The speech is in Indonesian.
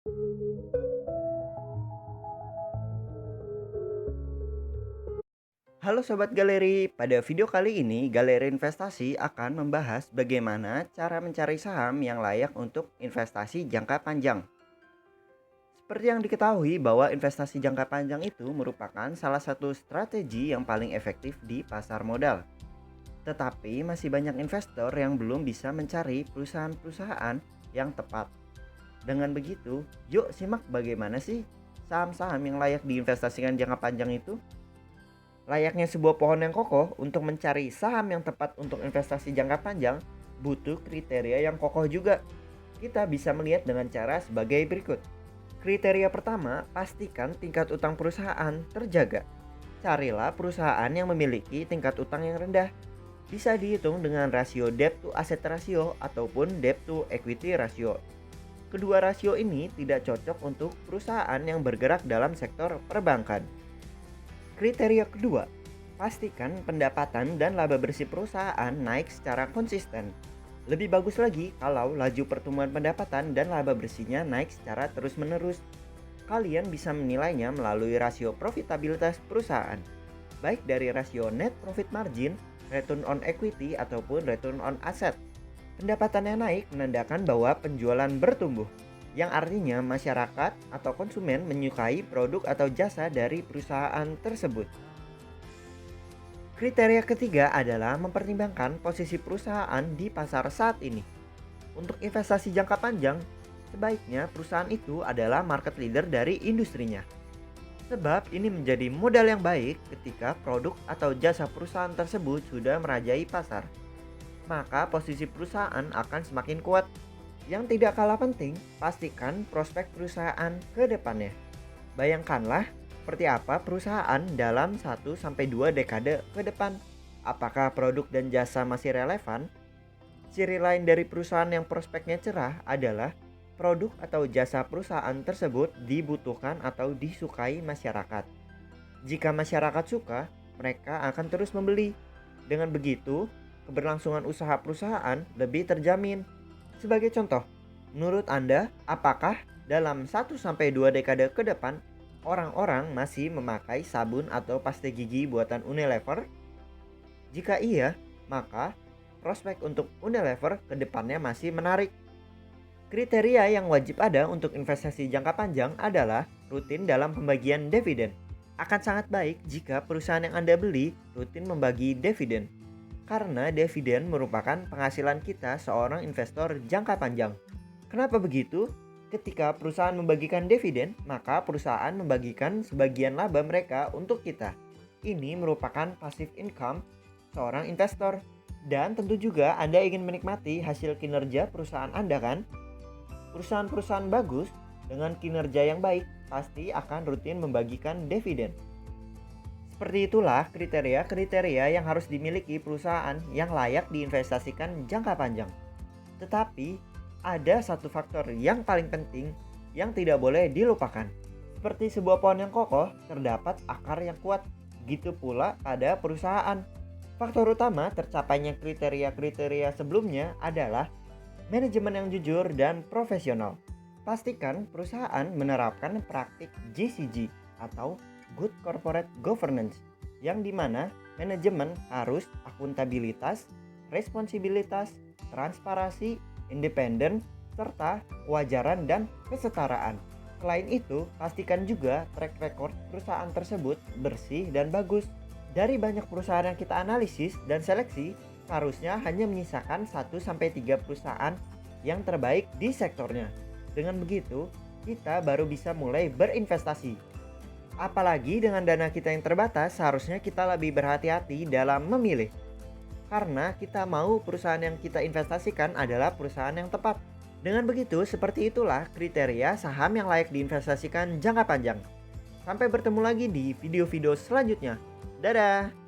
Halo Sobat Galeri, pada video kali ini Galeri Investasi akan membahas bagaimana cara mencari saham yang layak untuk investasi jangka panjang. Seperti yang diketahui bahwa investasi jangka panjang itu merupakan salah satu strategi yang paling efektif di pasar modal. Tetapi masih banyak investor yang belum bisa mencari perusahaan-perusahaan yang tepat. Dengan begitu, yuk simak bagaimana sih saham-saham yang layak diinvestasikan jangka panjang itu. Layaknya sebuah pohon yang kokoh, untuk mencari saham yang tepat untuk investasi jangka panjang, butuh kriteria yang kokoh juga. Kita bisa melihat dengan cara sebagai berikut. Kriteria pertama, pastikan tingkat utang perusahaan terjaga. Carilah perusahaan yang memiliki tingkat utang yang rendah. Bisa dihitung dengan rasio debt to asset ratio ataupun debt to equity ratio. Kedua rasio ini tidak cocok untuk perusahaan yang bergerak dalam sektor perbankan. Kriteria kedua, pastikan pendapatan dan laba bersih perusahaan naik secara konsisten. Lebih bagus lagi kalau laju pertumbuhan pendapatan dan laba bersihnya naik secara terus-menerus. Kalian bisa menilainya melalui rasio profitabilitas perusahaan, baik dari rasio net profit margin, return on equity, ataupun return on asset. Pendapatannya naik menandakan bahwa penjualan bertumbuh, yang artinya masyarakat atau konsumen menyukai produk atau jasa dari perusahaan tersebut. Kriteria ketiga adalah mempertimbangkan posisi perusahaan di pasar saat ini. Untuk investasi jangka panjang, sebaiknya perusahaan itu adalah market leader dari industrinya. Sebab ini menjadi modal yang baik ketika produk atau jasa perusahaan tersebut sudah merajai pasar. Maka posisi perusahaan akan semakin kuat. Yang tidak kalah penting, pastikan prospek perusahaan ke depannya. Bayangkanlah seperti apa perusahaan dalam 1-2 dekade ke depan. Apakah produk dan jasa masih relevan? Ciri lain dari perusahaan yang prospeknya cerah adalah produk atau jasa perusahaan tersebut dibutuhkan atau disukai masyarakat. Jika masyarakat suka, mereka akan terus membeli. Dengan begitu, keberlangsungan usaha perusahaan lebih terjamin. Sebagai contoh, menurut Anda, apakah dalam 1-2 dekade ke depan orang-orang masih memakai sabun atau pasta gigi buatan Unilever? Jika iya, maka prospek untuk Unilever ke depannya masih menarik. Kriteria yang wajib ada untuk investasi jangka panjang adalah rutin dalam pembagian dividen. Akan sangat baik jika perusahaan yang Anda beli rutin membagi dividen, karena dividen merupakan penghasilan kita seorang investor jangka panjang. Kenapa begitu? Ketika perusahaan membagikan dividen, maka perusahaan membagikan sebagian laba mereka untuk kita. Ini merupakan passive income seorang investor. Dan tentu juga Anda ingin menikmati hasil kinerja perusahaan Anda, kan? Perusahaan-perusahaan bagus dengan kinerja yang baik pasti akan rutin membagikan dividen. Seperti itulah kriteria-kriteria yang harus dimiliki perusahaan yang layak diinvestasikan jangka panjang. Tetapi, ada satu faktor yang paling penting yang tidak boleh dilupakan. Seperti sebuah pohon yang kokoh, terdapat akar yang kuat. Gitu pula pada perusahaan. Faktor utama tercapainya kriteria-kriteria sebelumnya adalah manajemen yang jujur dan profesional. Pastikan perusahaan menerapkan praktik GCG atau Good Corporate Governance, yang dimana manajemen harus akuntabilitas, responsibilitas, transparansi, independen, serta kewajaran dan kesetaraan. Selain itu, pastikan juga track record perusahaan tersebut bersih dan bagus. Dari banyak perusahaan yang kita analisis dan seleksi, seharusnya hanya menyisakan 1-3 perusahaan yang terbaik di sektornya. Dengan begitu, kita baru bisa mulai berinvestasi. Apalagi dengan dana kita yang terbatas, seharusnya kita lebih berhati-hati dalam memilih. Karena kita mau perusahaan yang kita investasikan adalah perusahaan yang tepat. Dengan begitu, seperti itulah kriteria saham yang layak diinvestasikan jangka panjang. Sampai bertemu lagi di video-video selanjutnya. Dadah!